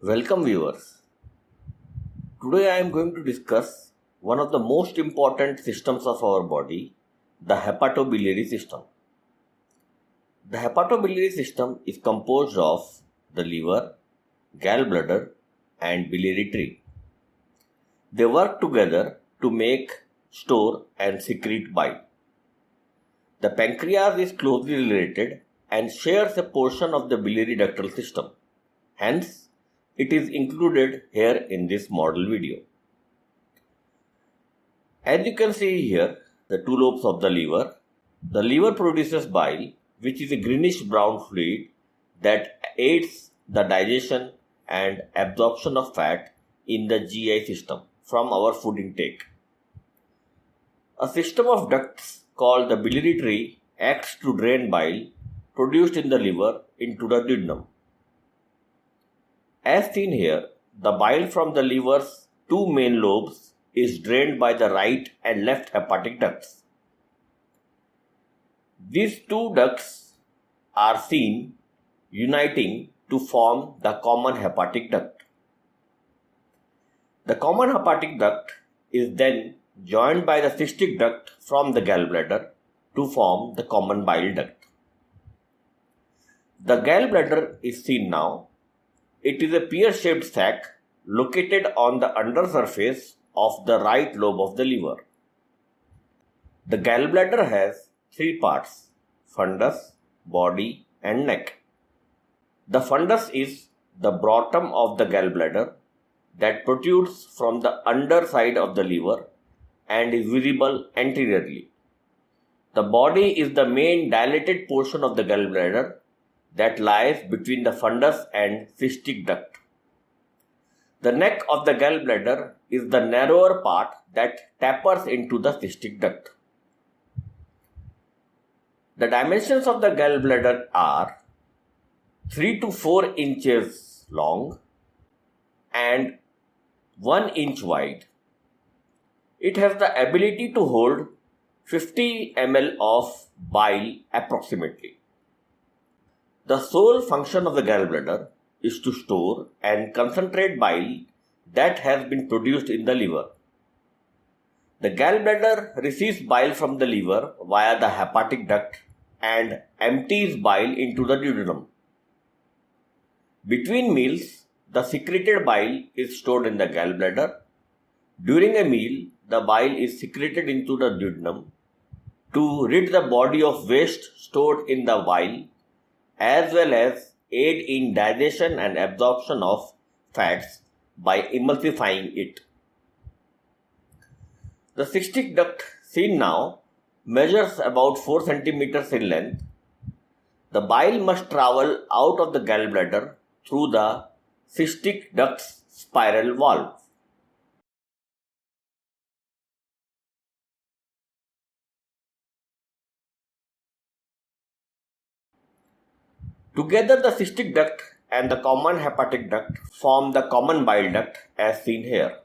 Welcome viewers. Today I am going to discuss one of the most important systems of our body, the hepatobiliary system. The hepatobiliary system is composed of the liver, gallbladder and biliary tree. They work together to make, store and secrete bile. The pancreas is closely related and shares a portion of the biliary ductal system. Hence, it is included here in this model video. As you can see here, the two lobes of the liver produces bile, which is a greenish brown fluid that aids the digestion and absorption of fat in the GI system from our food intake. A system of ducts called the biliary tree acts to drain bile produced in the liver into the duodenum. As seen here, the bile from the liver's two main lobes is drained by the right and left hepatic ducts. These two ducts are seen uniting to form the common hepatic duct. The common hepatic duct is then joined by the cystic duct from the gallbladder to form the common bile duct. The gallbladder is seen now. It is a pear-shaped sac located on the undersurface of the right lobe of the liver. The gallbladder has three parts: fundus, body and neck. The fundus is the bottom of the gallbladder that protrudes from the underside of the liver and is visible anteriorly. The body is the main dilated portion of the gallbladder that lies between the fundus and cystic duct. The neck of the gallbladder is the narrower part that tapers into the cystic duct. The dimensions of the gallbladder are 3 to 4 inches long and 1 inch wide. It has the ability to hold 50 ml of bile approximately. The sole function of the gallbladder is to store and concentrate bile that has been produced in the liver. The gallbladder receives bile from the liver via the hepatic duct and empties bile into the duodenum. Between meals, the secreted bile is stored in the gallbladder. During a meal, the bile is secreted into the duodenum to rid the body of waste stored in the bile, as well as aid in digestion and absorption of fats by emulsifying it. The cystic duct seen now measures about 4 cm in length. The bile must travel out of the gallbladder through the cystic duct's spiral valve. Together, the cystic duct and the common hepatic duct form the common bile duct as seen here.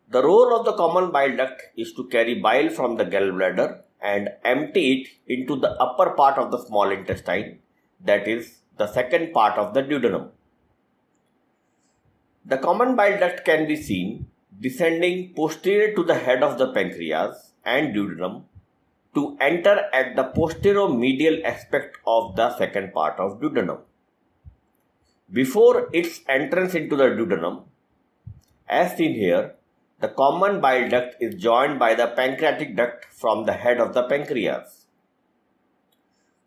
The role of the common bile duct is to carry bile from the gallbladder and empty it into the upper part of the small intestine, that is, the second part of the duodenum. The common bile duct can be seen descending posterior to the head of the pancreas and duodenum to enter at the posteromedial aspect of the second part of duodenum. Before its entrance into the duodenum, as seen here, the common bile duct is joined by the pancreatic duct from the head of the pancreas.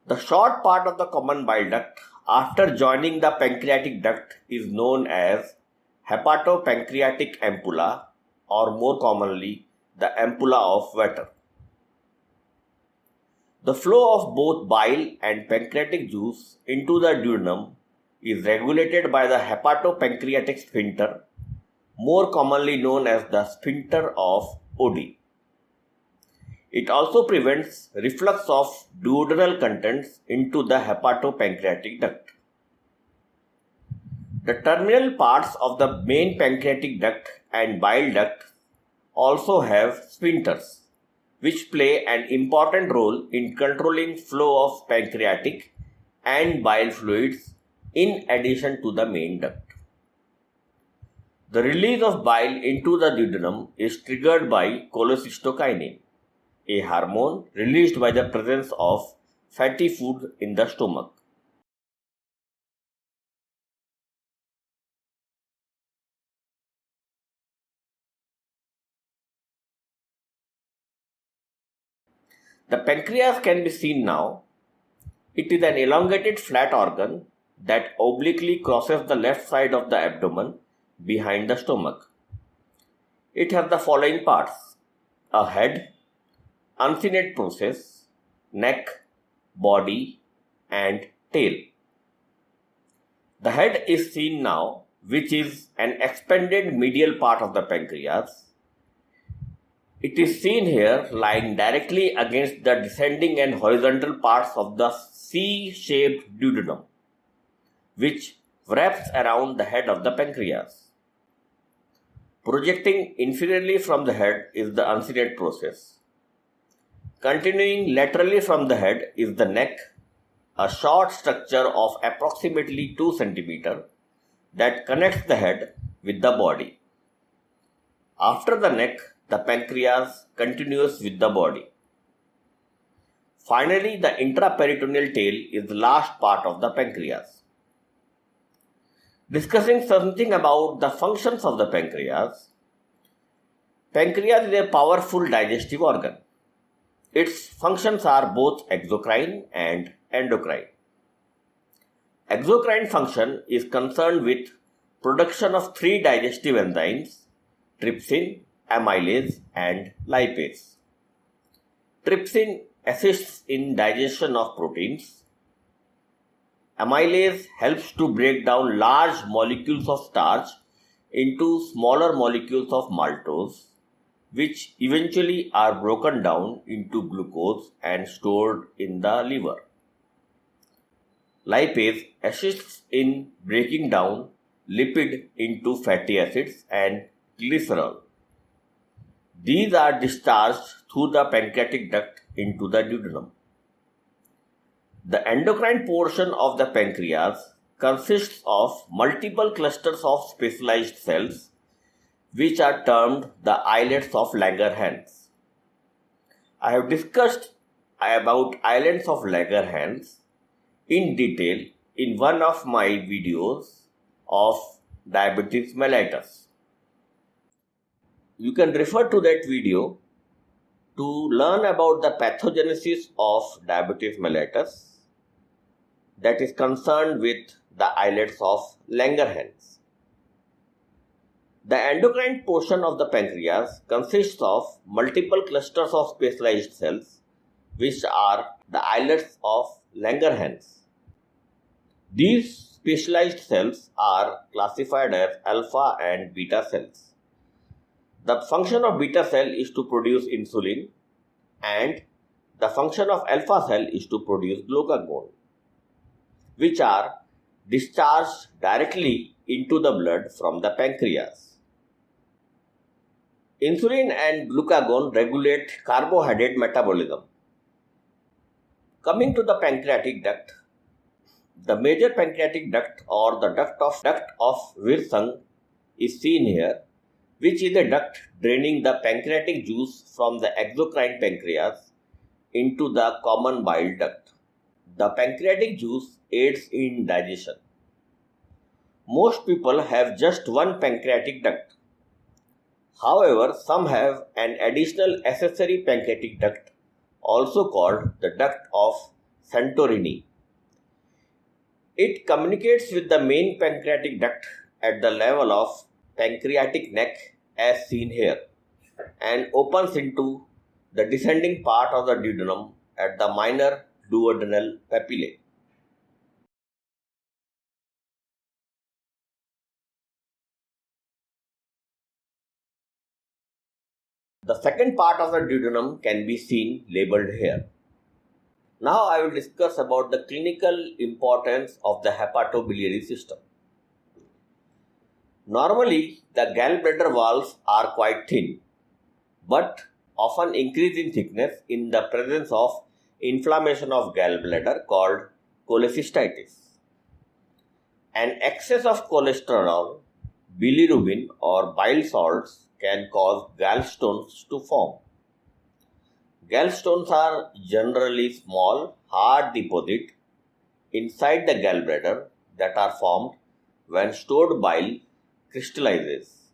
The short part of the common bile duct after joining the pancreatic duct is known as hepatopancreatic ampulla, or more commonly the ampulla of Vater. The flow of both bile and pancreatic juice into the duodenum is regulated by the hepatopancreatic sphincter, more commonly known as the sphincter of Oddi. It also prevents reflux of duodenal contents into the hepatopancreatic duct. The terminal parts of the main pancreatic duct and bile duct also have sphincters, which play an important role in controlling flow of pancreatic and bile fluids in addition to the main duct. The release of bile into the duodenum is triggered by cholecystokinin, a hormone released by the presence of fatty food in the stomach. The pancreas can be seen now. It is an elongated flat organ that obliquely crosses the left side of the abdomen behind the stomach. It has the following parts: a head, uncinate process, neck, body, and tail. The head is seen now, which is an expanded medial part of the pancreas. It is seen here lying directly against the descending and horizontal parts of the C-shaped duodenum, which wraps around the head of the pancreas. Projecting inferiorly from the head is the uncinate process. Continuing laterally from the head is the neck, a short structure of approximately 2 cm that connects the head with the body. After the neck, the pancreas continues with the body. Finally, the intraperitoneal tail is the last part of the pancreas. Discussing something about the functions of the pancreas. Pancreas is a powerful digestive organ. Its functions are both exocrine and endocrine. Exocrine function is concerned with production of 3 digestive enzymes: trypsin, amylase, and lipase. Trypsin assists in digestion of proteins. Amylase helps to break down large molecules of starch into smaller molecules of maltose, which eventually are broken down into glucose and stored in the liver. Lipase assists in breaking down lipid into fatty acids and glycerol. These are discharged through the pancreatic duct into the duodenum. The endocrine portion of the pancreas consists of multiple clusters of specialized cells, which are termed the islets of Langerhans. I have discussed about islets of Langerhans in detail in one of my videos of diabetes mellitus. You can refer to that video to learn about the pathogenesis of diabetes mellitus that is concerned with the islets of Langerhans. The endocrine portion of the pancreas consists of multiple clusters of specialized cells, which are the islets of Langerhans. These specialized cells are classified as alpha and beta cells. The function of beta cell is to produce insulin, and the function of alpha cell is to produce glucagon, which are discharged directly into the blood from the pancreas. Insulin and glucagon regulate carbohydrate metabolism. Coming to the pancreatic duct, the major pancreatic duct or the duct of Wirsung is seen here, which is a duct draining the pancreatic juice from the exocrine pancreas into the common bile duct. The pancreatic juice aids in digestion. Most people have just one pancreatic duct. However, some have an additional accessory pancreatic duct, also called the duct of Santorini. It communicates with the main pancreatic duct at the level of pancreatic neck as seen here, and opens into the descending part of the duodenum at the minor duodenal papillae. The second part of the duodenum can be seen labeled here. Now I will discuss about the clinical importance of the hepatobiliary system. Normally, the gallbladder walls are quite thin, but often increase in thickness in the presence of inflammation of gallbladder called cholecystitis. An excess of cholesterol, bilirubin or bile salts can cause gallstones to form. Gallstones are generally small, hard deposits inside the gallbladder that are formed when stored bile crystallizes.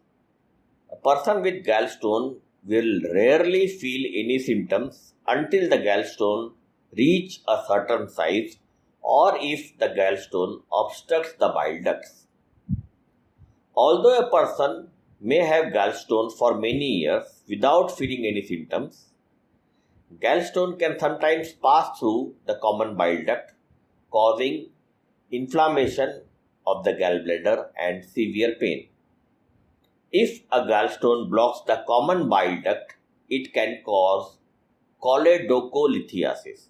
A person with gallstone will rarely feel any symptoms until the gallstone reach a certain size or if the gallstone obstructs the bile ducts. Although a person may have gallstones for many years without feeling any symptoms, gallstone can sometimes pass through the common bile duct, causing inflammation of the gallbladder and severe pain. If a gallstone blocks the common bile duct, it can cause choledocholithiasis,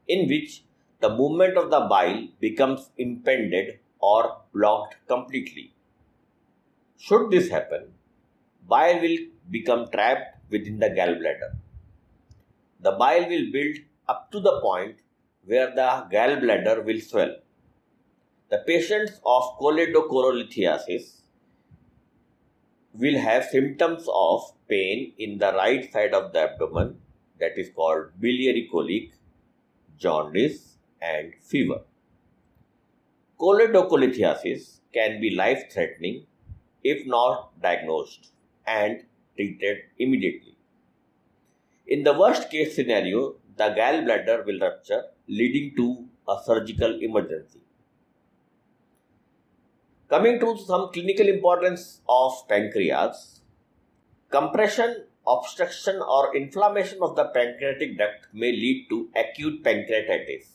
in which the movement of the bile becomes impeded or blocked completely. Should this happen, bile will become trapped within the gallbladder. The bile will build up to the point where the gallbladder will swell. The patients of choledocholithiasis will have symptoms of pain in the right side of the abdomen, that is called biliary colic, jaundice and fever. Choledocholithiasis can be life-threatening if not diagnosed and treated immediately. In the worst case scenario, the gallbladder will rupture, leading to a surgical emergency. Coming to some clinical importance of pancreas, compression, obstruction or inflammation of the pancreatic duct may lead to acute pancreatitis.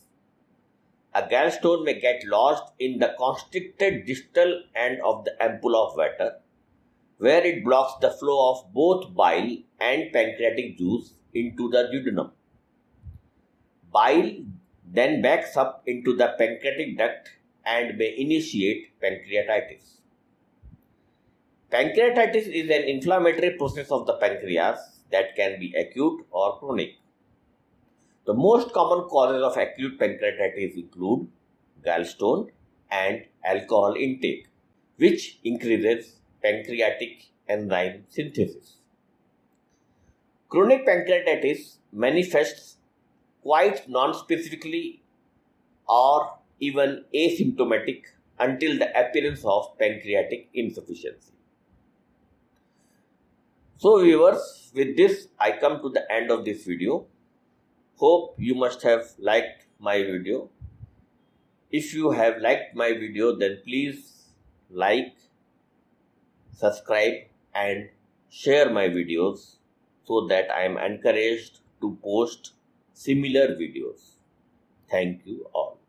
A gallstone may get lodged in the constricted distal end of the ampulla of water, where it blocks the flow of both bile and pancreatic juice into the duodenum. Bile then backs up into the pancreatic duct and may initiate pancreatitis. Pancreatitis is an inflammatory process of the pancreas that can be acute or chronic. The most common causes of acute pancreatitis include gallstone and alcohol intake, which increases pancreatic enzyme synthesis. Chronic pancreatitis manifests quite non-specifically or even asymptomatic until the appearance of pancreatic insufficiency. So viewers, with this I come to the end of this video. Hope you must have liked my video. If you have liked my video, then please like, subscribe and share my videos so that I am encouraged to post similar videos. Thank you all.